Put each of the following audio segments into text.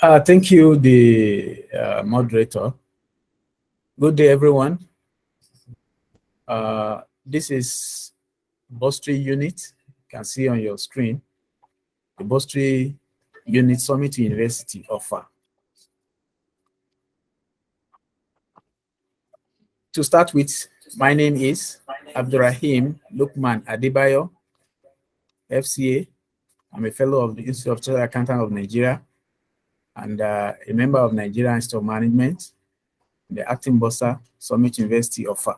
Thank you, the moderator. Good day, everyone. This is Bursar unit. You can see on your screen the Bursar unit Summit University Offa. To start with, my name is Abdulraheem Luqman Adebayo, FCA. I'm a fellow of the Institute of Chartered Accountants of Nigeria and a member of Nigerian Institute of Management, the acting Bursar, Summit University Offa.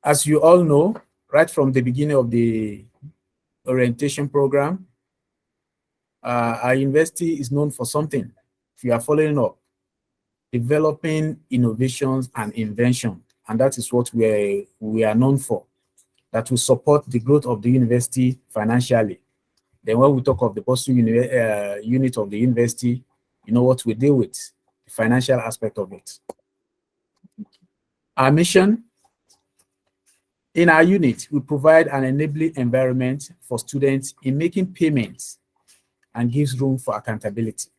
As you all know, right from the beginning of the orientation program, our university is known for something. If you are following up, developing innovations and invention, and that is what we are known for, that will support the growth of the university financially. Then when we talk of the Bursar unit of the university, you know what we deal with, the financial aspect of it. Our mission: in our unit, we provide an enabling environment for students in making payments and gives room for accountability.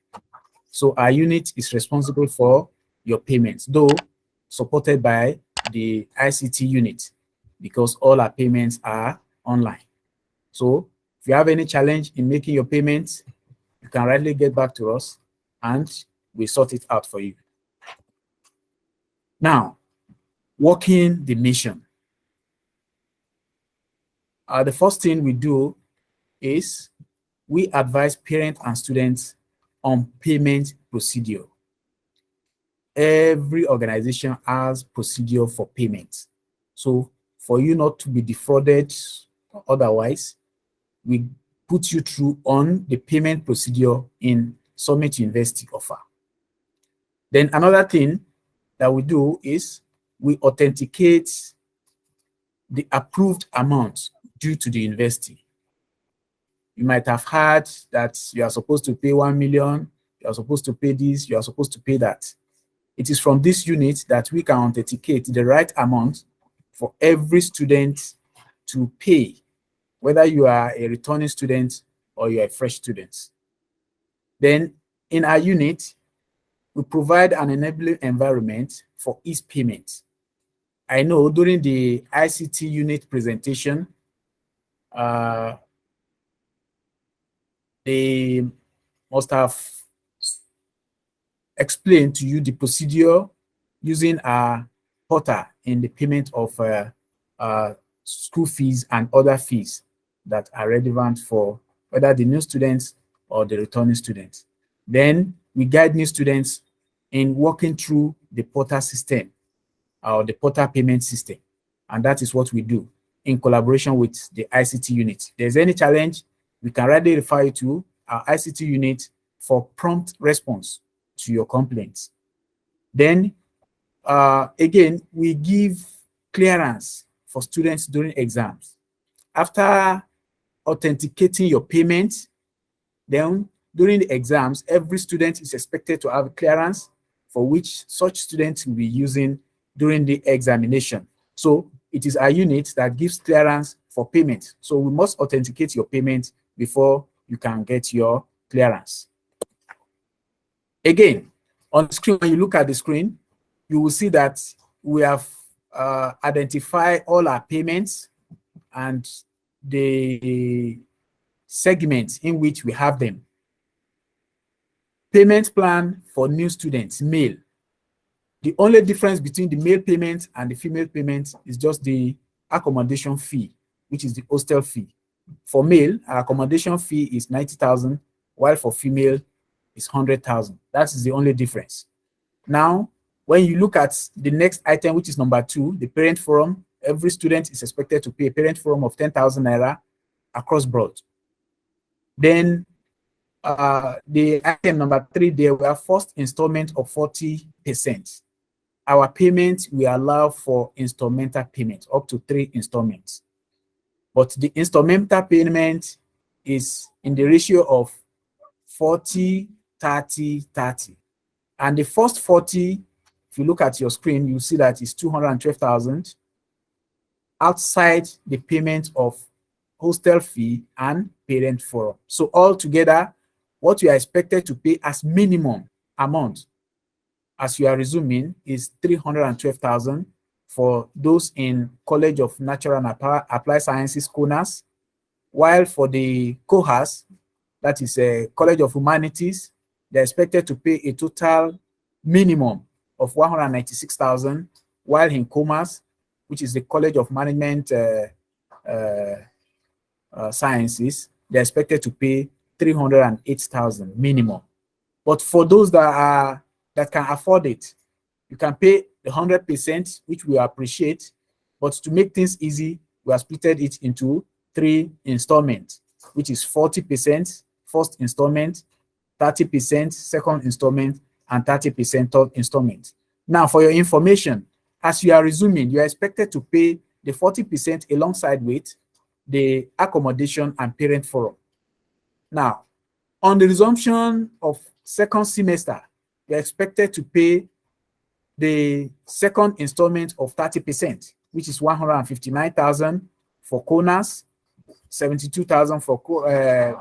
So our unit is responsible for your payments, though supported by the ICT unit, because all our payments are online. So if you have any challenge in making your payments, you can rightly get back to us and we sort it out for you. Now, working the mission. The first thing we do is we advise parents and students on payment procedure. Every organization has procedure for payment. So for you not to be defrauded otherwise, we put you through on the payment procedure in Summit University Offa. Then another thing that we do is we authenticate the approved amount due to the university. You might have heard that you are supposed to pay 1 million, you are supposed to pay this, you are supposed to pay that. It is from this unit that we can authenticate the right amount for every student to pay, whether you are a returning student or you are a fresh student. Then in our unit, we provide an enabling environment for ease payment. I know during the ICT unit presentation, they must have explained to you the procedure using a portal in the payment of school fees and other fees that are relevant for whether the new students or the returning students. Then we guide new students in working through the portal system or the portal payment system. And that is what we do in collaboration with the ICT unit. If there's any challenge, we can readily refer you to our ICT unit for prompt response to your complaints. Then again, we give clearance for students during exams. After authenticating your payment, then during the exams, every student is expected to have clearance for which such students will be using during the examination. So it is our unit that gives clearance for payment. So we must authenticate your payment before you can get your clearance. Again, on the screen, when you look at the screen, you will see that we have identified all our payments and the segments in which we have them. Payment plan for new students, male. The only difference between the male payment and the female payment is just the accommodation fee, which is the hostel fee. For male, our accommodation fee is 90,000, while for female is 100,000. That is the only difference. Now, when you look at the next item, which is number 2, the parent forum, every student is expected to pay a parent forum of 10,000 naira across board. Then the item number 3, there were first installment of 40%. Our payment, we allow for instrumental payment up to 3 installments. But the instrumental payment is in the ratio of 40, 30, 30. And the first 40, if you look at your screen, you see that it's 212,000 outside the payment of hostel fee, and parent forum. So altogether, what you are expected to pay as minimum amount as you are resuming is 312,000 for those in College of Natural and Applied Sciences, CONAS, while for the COHAS, that is a College of Humanities, they're expected to pay a total minimum of 196,000, while in COMAS, which is the College of Management Sciences, they're expected to pay 308,000 minimum. But for those that can afford it, you can pay the 100%, which we appreciate. But to make things easy, we have splitted it into 3 installments, which is 40% first installment, 30% second installment, and 30% third installment. Now, for your information, as you are resuming, you are expected to pay the 40% alongside with the accommodation and parent forum. Now, on the resumption of second semester, you're expected to pay the second installment of 30%, which is 159,000 for CONAS, 72,000 for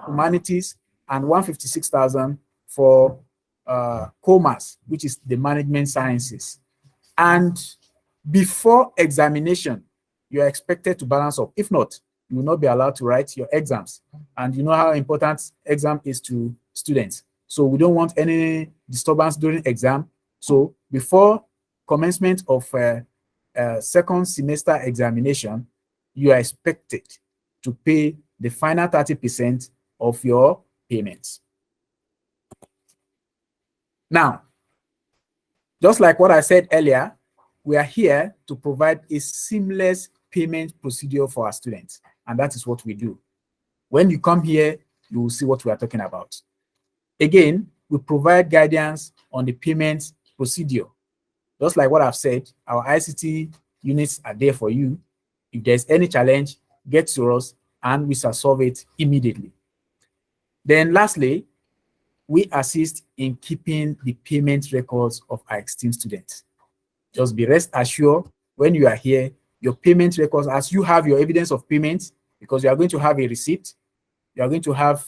humanities, and 156,000 for COMAS, which is the management sciences. And before examination, you are expected to balance up. If not, you will not be allowed to write your exams. And you know how important exam is to students. So we don't want any disturbance during exam. So before commencement of second semester examination, you are expected to pay the final 30% of your payments. Now, just like what I said earlier, we are here to provide a seamless payment procedure for our students, and that is what we do. When you come here, you will see what we are talking about. Again, we provide guidance on the payment procedure. Just like what I've said, our ICT units are there for you. If there's any challenge, get to us and we shall solve it immediately. Then lastly, we assist in keeping the payment records of our esteemed students. Just be rest assured when you are here, your payment records, as you have your evidence of payment, because you are going to have a receipt, you are going to have,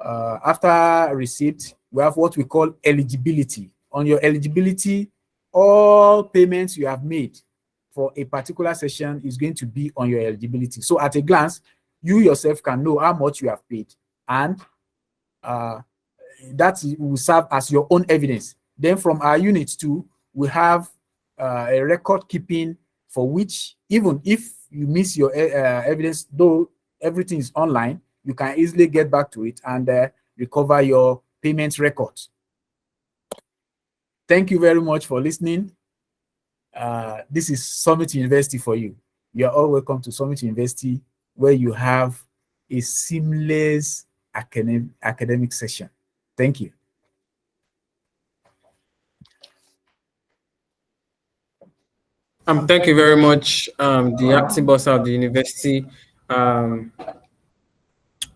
after receipt, we have what we call eligibility. On your eligibility, all payments you have made for a particular session is going to be on your eligibility. So at a glance, you yourself can know how much you have paid, and that will serve as your own evidence. Then from our unit 2, we have a record keeping for which, even if you miss your evidence, though everything is online, you can easily get back to it and recover your payment records. Thank you very much for listening. This is Summit University for you. You are all welcome to Summit University, where you have a seamless academic session. Thank you. Thank you very much, the acting bursar of the university, Mr.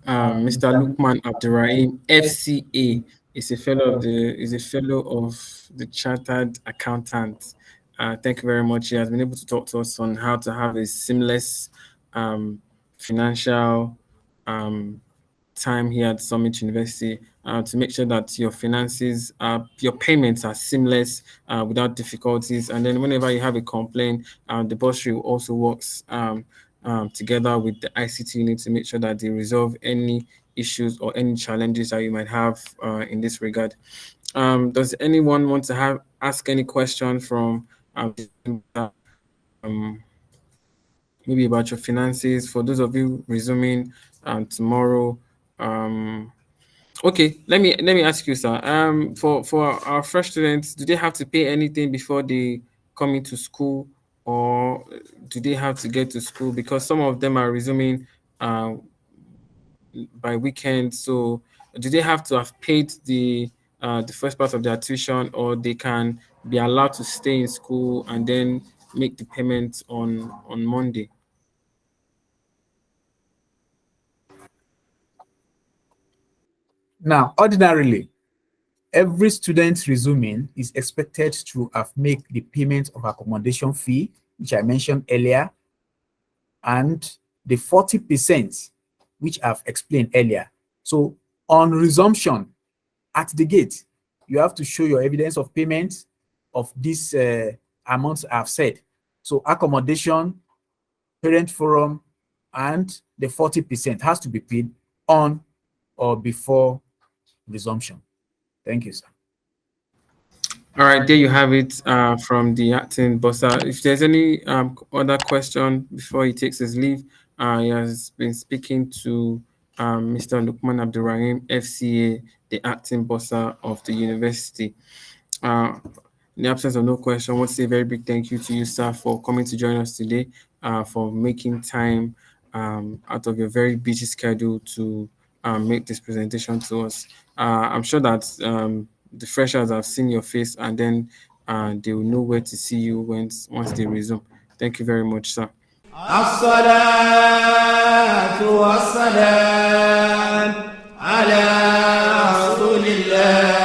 Luqman Abdulraheem, FCA, is a fellow of the Chartered Accountants. Thank you very much. He has been able to talk to us on how to have a seamless financial time here at Summit University, to make sure that your finances, your payments are seamless without difficulties. And then whenever you have a complaint, the bursary also works together with the ICT unit to make sure that they resolve any issues or any challenges that you might have in this regard. Does anyone want to ask any question from maybe about your finances? For those of you resuming tomorrow, okay, let me ask you, sir. For our fresh students, do they have to pay anything before they come into school, or do they have to get to school? Because some of them are resuming by weekend. So do they have to have paid the first part of their tuition, or they can be allowed to stay in school and then make the payment on Monday? Now, ordinarily, every student resuming is expected to have made the payment of accommodation fee, which I mentioned earlier, and the 40%, which I've explained earlier. So on resumption at the gate, you have to show your evidence of payment of these amounts I've said. So accommodation, parent forum, and the 40% has to be paid on or before resumption. Thank you, sir. All right, there you have it from the acting Bursar. If there's any other question before he takes his leave, he has been speaking to Mr. Luqman Abdulraheem, FCA, the acting Bursar of the university. In the absence of no question, I want to say a very big thank you to you, sir, for coming to join us today, for making time out of your very busy schedule to make this presentation to us. I'm sure that the freshers have seen your face, and then they will know where to see you once they resume. Thank you very much, sir. الصلاة والسلام على رسول الله